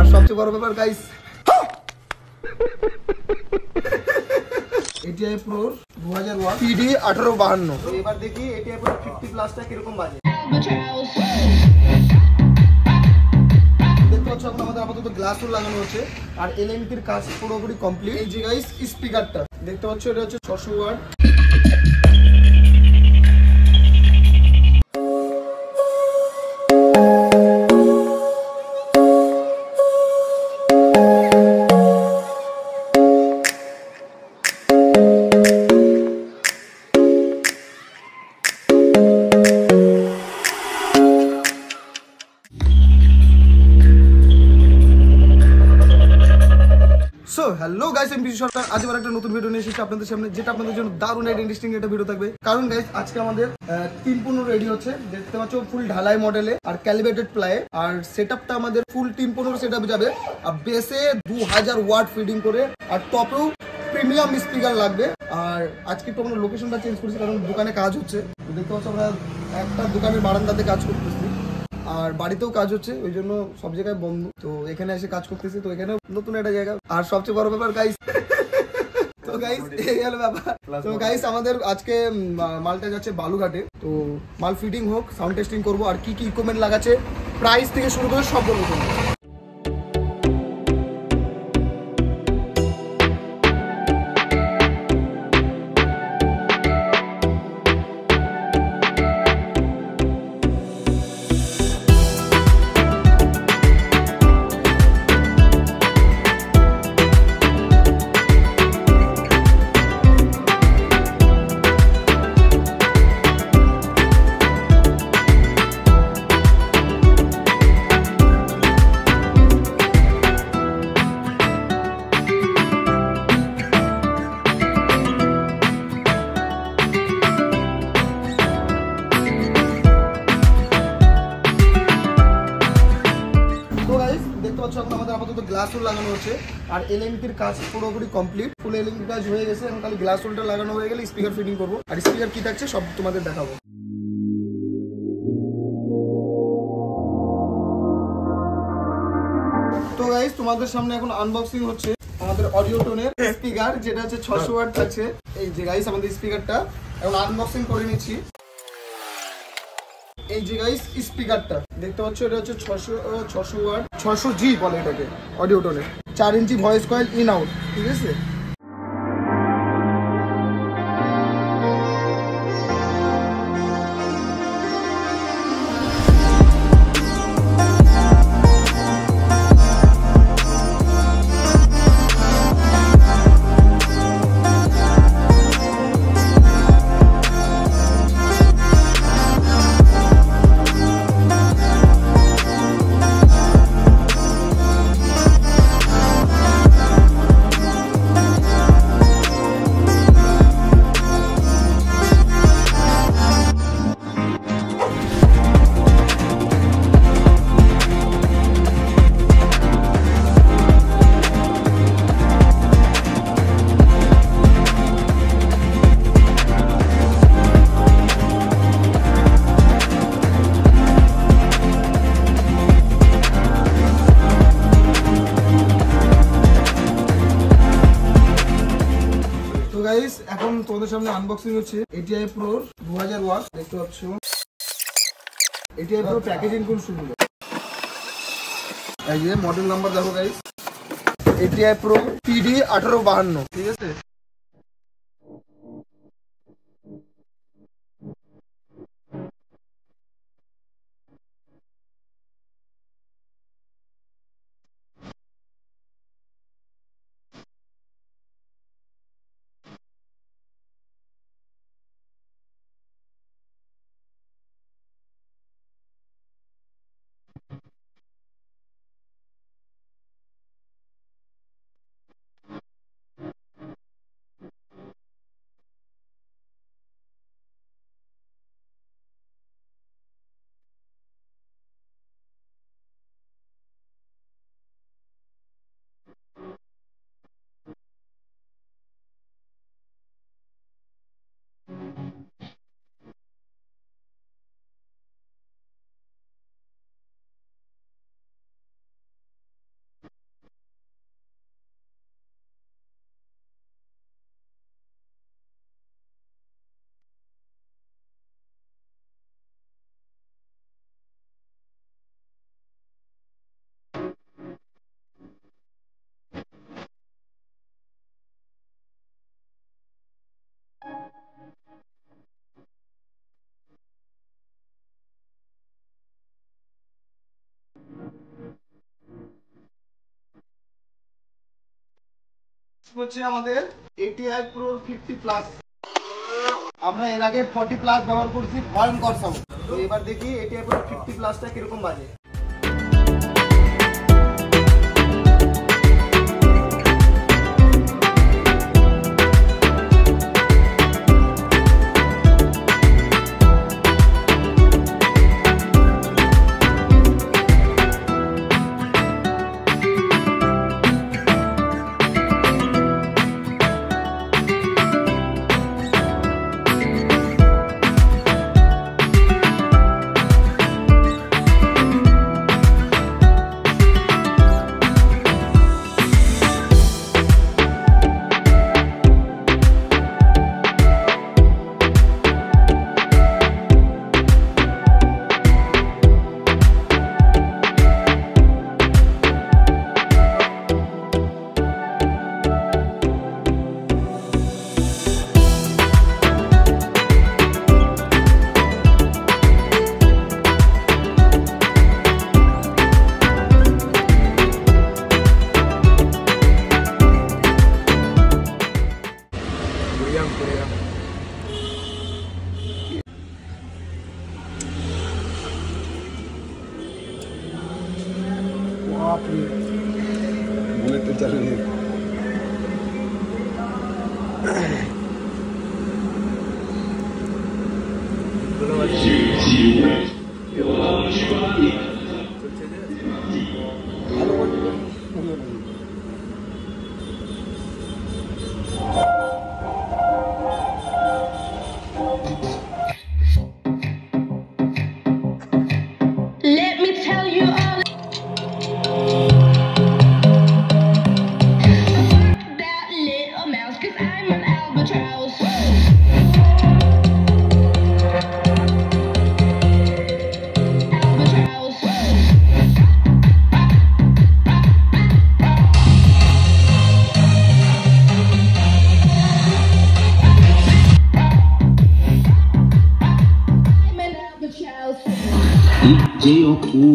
আর সবচেয়ে বড় ব্যাপার guys, ATI Pro 2000 watt PD 1852। তো এবার দেখি ATI Pro 50 প্লাসটা কিরকম বাজে। দেখতে পাচ্ছ এখন আমাদের আপাতত গ্লাসও লাগানো হচ্ছে আর LNT-র কাজ পুরোপুরি কমপ্লিট। এই যে গাইস স্পিকারটা দেখতে পাচ্ছ, এটা হচ্ছে 600 ওয়াট। সো হ্যালো গাইস, আমি বিশু সরকার আজ আবার একটা নতুন ভিডিও নিয়ে এসেছি আপনাদের সামনে, যেটা আপনাদের জন্য দারুণ একটা ইন্টারেস্টিং একটা ভিডিও থাকবে। কারণ গাইস আজকে আমাদের 315 রেডি হচ্ছে, দেখতে পাচ্ছ ফুল ঢালাই মডেলে আর ক্যালিব্রেটেড প্লায়ে। আর সেটআপটা আমাদের ফুল 315 সেটআপ যাবে আর বেসে 2000 ওয়াট ফিডিং করে, আর টপেও প্রিমিয়াম স্পিকার লাগবে। আর আজকে একটু আমরা লোকেশনটা চেঞ্জ করছি কারণ দোকানে কাজ হচ্ছে। দেখতে পাচ্ছ আমরা একটা দোকানের বারান্দাতে কাজ করতেছি আর বাড়িতেও কাজ হচ্ছে, ওই জন্য সব জায়গায় বন্ধ। তো এখানে এসে কাজ করতেছি, তো এখানে নতুন একটা জায়গা। আর সবচেয়ে বড় ব্যাপার গাইস, তো গাইস এই হলো ব্যাপার। তো গাইস আমাদের আজকে মালটা যাচ্ছে বালুঘাটে। তো মাল ফিটিং হোক, সাউন্ড টেস্টিং করবো আর কি কি ইকুইপমেন্ট লাগাচ্ছে, প্রাইস থেকে শুরু করে সব বলবো। এখন আমাদের আপাতত গ্লাস হোল লাগানো হচ্ছে আর LNT-র কাজ পুরোপুরি কমপ্লিট। ফুল LNT কাজ হয়ে গেছে, এখন খালি গ্লাস হোলটা লাগানো হয়ে গেলে স্পিকার ফিটিং করবো। আর স্পিকার কি থাকছে সব তোমাদের দেখাবো। তো গাইস তোমাদের সামনে এখন আনবক্সিং হচ্ছে আমাদের অডিওটোনের স্পিকার, যেটা হচ্ছে 600 ওয়াট থাকছে। এই যে গাইস আমাদের স্পিকারটা এখন আনবক্সিং করে নিচ্ছি। এই যে গাইস স্পিকারটা দেখতে পাচ্ছ, এটা হচ্ছে 600 ওয়াট 600G বলে এটাকে, অডিওটোনের 4 inch voice coil in out, ঠিক আছে। গাইস এখন তোমাদের সামনে আনবক্সিং হচ্ছে ATI Pro 2000 ওয়াট। দেখতে পাচ্ছ ATI Pro প্যাকেজিং খুব সুন্দর। এই যে মডেল নাম্বার দেখো গাইস, ATI Pro PD 1852, ঠিক আছে। হচ্ছে আমাদের ATI Pro 50 প্লাস। আমরা এর আগে 40 প্লাস ব্যবহার করছি, ভয়ঙ্কর সাউন্ড। তো এবার দেখি ATI Pro 50 প্লাসটা কিরকম বাজে। बुलेट तो चल रही है। Let me tell you all that little mouse, 'cause I'm an albatross. Albatross. I'm an albatross. DJ Oku.